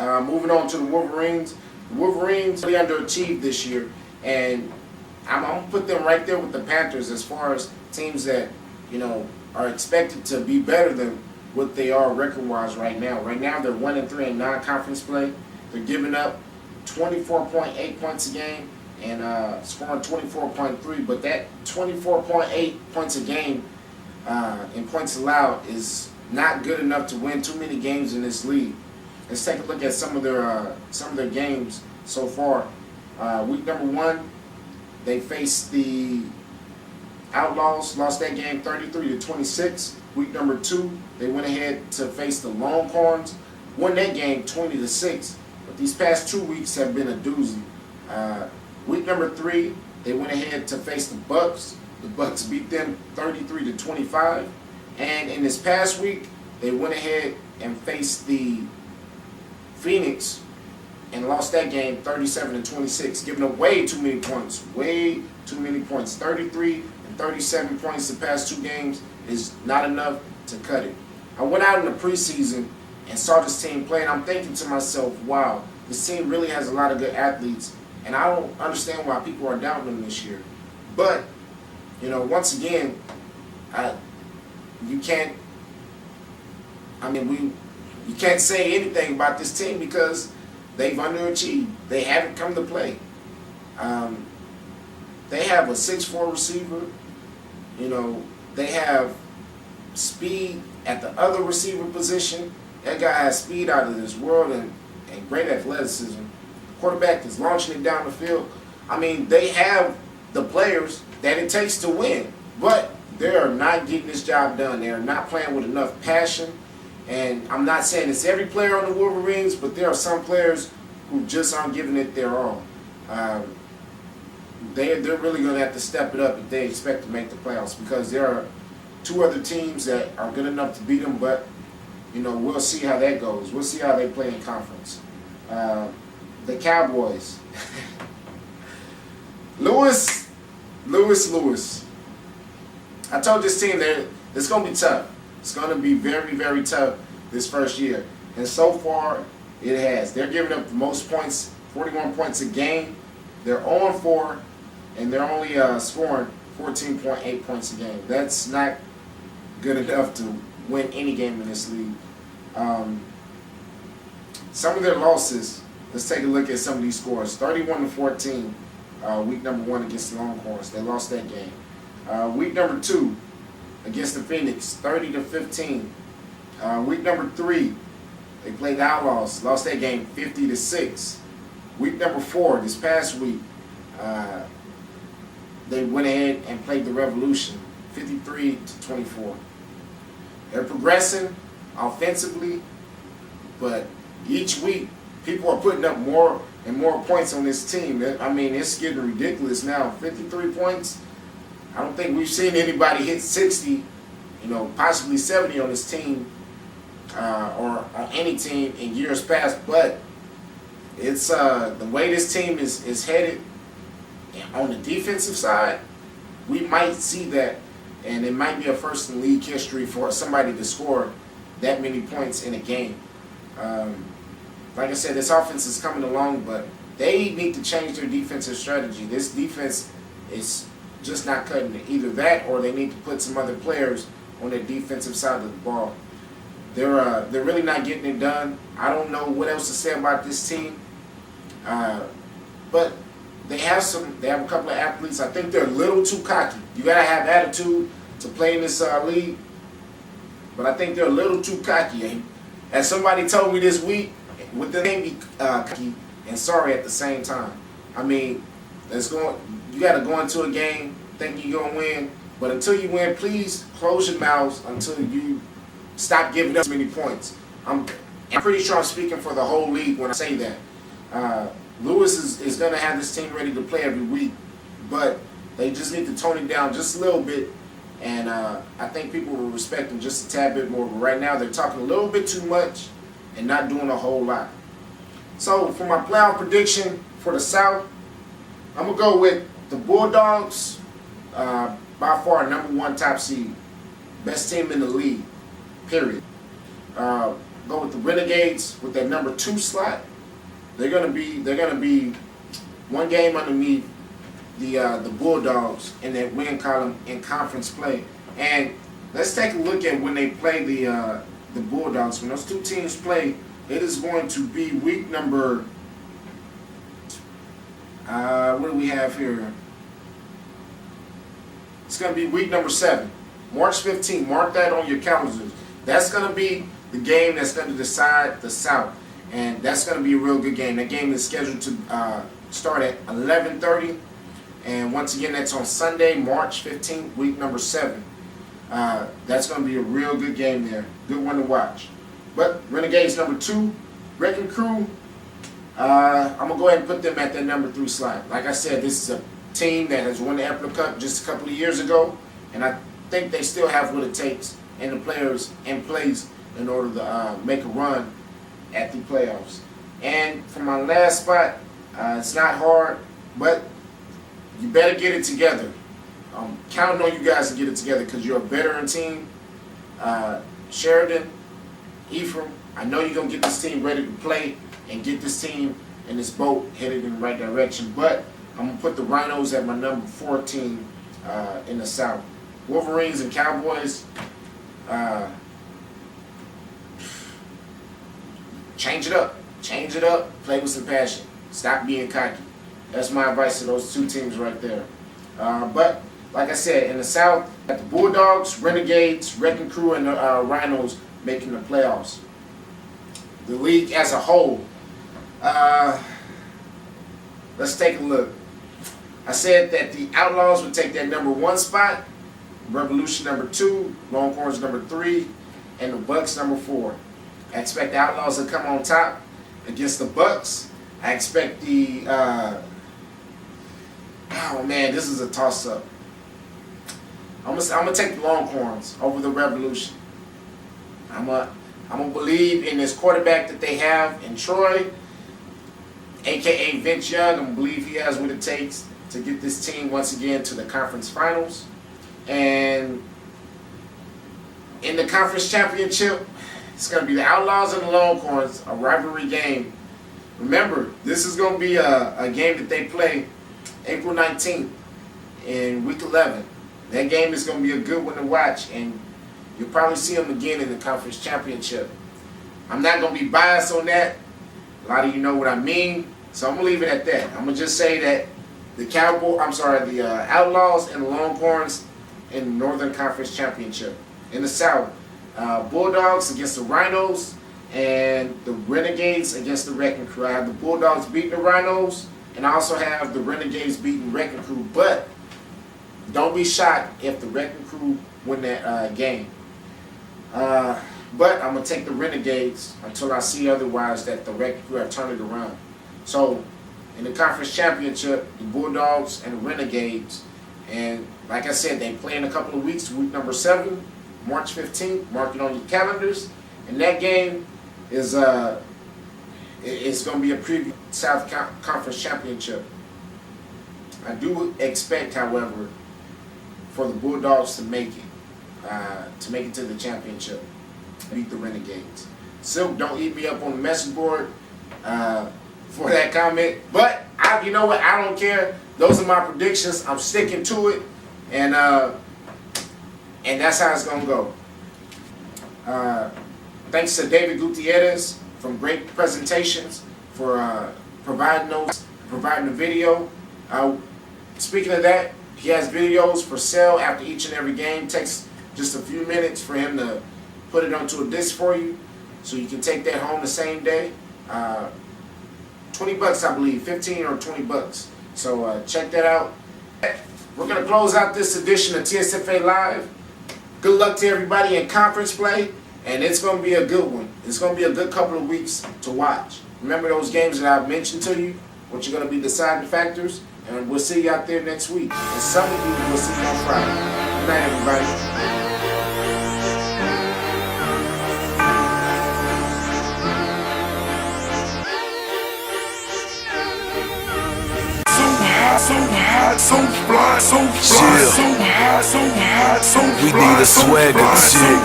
Moving on to the Wolverines. The Wolverines really underachieved this year, and I'm going to put them right there with the Panthers as far as teams that, are expected to be better than what they are record-wise right now. Right now, they're 1-3 in non-conference play. They're giving up 24.8 points a game and scoring 24.3. But that 24.8 points a game in points allowed is not good enough to win too many games in this league. Let's take a look at some of their games so far. Week number 1, they faced the Outlaws, lost that game 33-26. Week number 2, they went ahead to face the Longhorns, won that game 20-6. But these past 2 weeks have been a doozy. Week number 3, they went ahead to face the Bucks. The Bucks beat them 33-25. And in this past week, they went ahead and faced the Phoenix and lost that game 37-26, giving up way too many points. Way too many points. 33 and 37 points the past 2 games is not enough to cut it. I went out in the preseason and saw this team play, and I'm thinking to myself, wow, this team really has a lot of good athletes, and I don't understand why people are doubting them this year. But, once again, you can't say anything about this team because they've underachieved. They haven't come to play. They have a 6'4" receiver. They have speed at the other receiver position. That guy has speed out of this world and great athleticism. Quarterback is launching it down the field. They have the players that it takes to win, but they are not getting this job done. They are not playing with enough passion. And I'm not saying it's every player on the Wolverines, but there are some players who just aren't giving it their all. They're really going to have to step it up if they expect to make the playoffs, because there are 2 other teams that are good enough to beat them, but, we'll see how that goes. We'll see how they play in conference. The Cowboys. Lewis. I told this team that it's going to be tough. It's going to be very, very tough this first year. And so far, it has. They're giving up the most points, 41 points a game. They're 0-4, and they're only scoring 14.8 points a game. That's not good enough to win any game in this league. Some of their losses, let's take a look at some of these scores. 31-14, week number 1 against the Longhorns. They lost that game. Week number 2 against the Phoenix, 30-15. Week number 3, they played the Outlaws, lost that game 50-6. Week number 4, this past week, they went ahead and played the Revolution, 53-24. They're progressing offensively, but each week people are putting up more and more points on this team. It's getting ridiculous now. 53 points. I don't think we've seen anybody hit 60, possibly 70 on this team or on any team in years past. But it's the way this team is headed on the defensive side, we might see that, and it might be a first in league history for somebody to score that many points in a game. Like I said, this offense is coming along, but they need to change their defensive strategy. This defense is just not cutting it. Either that, or they need to put some other players on their defensive side of the ball. They're really not getting it done. I don't know what else to say about this team, but they have a couple of athletes. I think they're a little too cocky. You gotta have attitude to play in this league, but I think they're a little too cocky. As somebody told me this week, with the name be cocky and sorry at the same time. You got to go into a game thinking you're going to win, but until you win, please close your mouths until you stop giving up many points. I'm pretty sure I'm speaking for the whole league when I say that. Lewis is going to have this team ready to play every week, but they just need to tone it down just a little bit, and I think people will respect them just a tad bit more. But right now, they're talking a little bit too much and not doing a whole lot. So for my playoff prediction for the South, I'm going to go with the Bulldogs, by far number 1 top seed, best team in the league, period. go with the Renegades with that number 2 slot. They're gonna be one game underneath the Bulldogs in that win column in conference play. And let's take a look at when they play the Bulldogs. When those two teams play, it is going to be week number. What do we have here? It's going to be week number 7, March 15th. Mark that on your calendars. That's going to be the game that's going to decide the South, and that's going to be a real good game. That game is scheduled to start at 11:30, and once again, that's on Sunday, March 15th, week number 7. That's going to be a real good game there. Good one to watch. But Renegades number 2, Wrecking Crew, I'm going to go ahead and put them at that number 3 slot. Like I said, this is a team that has won the Epler Cup just a couple of years ago, and I think they still have what it takes and the players in place in order to make a run at the playoffs. And for my last spot, it's not hard, but you better get it together. I'm counting on you guys to get it together because you're a veteran team. Sheridan, Ephraim, I know you're going to get this team ready to play and get this team and this boat headed in the right direction. But I'm going to put the Rhinos at my number 14 in the South. Wolverines and Cowboys, change it up. Change it up. Play with some passion. Stop being cocky. That's my advice to those two teams right there. But like I said, in the South, got the Bulldogs, Renegades, Wrecking Crew, and the Rhinos making the playoffs. The league as a whole, let's take a look. I said that the Outlaws would take that number 1 spot, Revolution number 2, Longhorns number 3, and the Bucks number 4. I expect the Outlaws to come on top against the Bucks. I expect the oh man, this is a toss-up. I'm gonna take the Longhorns over the Revolution. I'm gonna believe in this quarterback that they have in Troy, aka Vince Young. I'm gonna believe he has what it takes to get this team once again to the conference finals. And in the conference championship, it's gonna be the Outlaws and the Longhorns, a rivalry game. Remember, this is gonna be a game that they play April 19th in week 11. That game is going to be a good one to watch, and you'll probably see them again in the conference championship. I'm not going to be biased on that. A lot of you know what I mean, so I'm going to leave it at that. I'm going to just say that the Outlaws and the Longhorns in the Northern Conference Championship. In the South, Bulldogs against the Rhinos and the Renegades against the Wrecking Crew. I have the Bulldogs beating the Rhinos, and I also have the Renegades beating Wrecking Crew, but don't be shocked if the Wrecking Crew win that game. But I'm going to take the Renegades until I see otherwise that the Wrecking Crew have turned it around. So, in the conference championship, the Bulldogs and the Renegades. And like I said, they play in a couple of weeks, week number 7, March 15th. Mark it on your calendars. And that game is it's going to be a preview South Conference Championship. I do expect, however, for the Bulldogs to make it to the championship, beat the Renegades. Silk, don't eat me up on the message board for that comment, but you know what? I don't care. Those are my predictions. I'm sticking to it, and that's how it's gonna go. Thanks to David Gutierrez from Great Presentations for providing the video. Speaking of that, he has videos for sale after each and every game. It takes just a few minutes for him to put it onto a disc for you, so you can take that home the same day. $20, I believe, 15 or $20. So check that out. We're gonna close out this edition of TSFA Live. Good luck to everybody in conference play, and it's gonna be a good one. It's gonna be a good couple of weeks to watch. Remember those games that I've mentioned to you, which are gonna be deciding factors. And we'll see you out there next week. And some of you will see you on Friday. Good night, everybody. We need a swagger shit.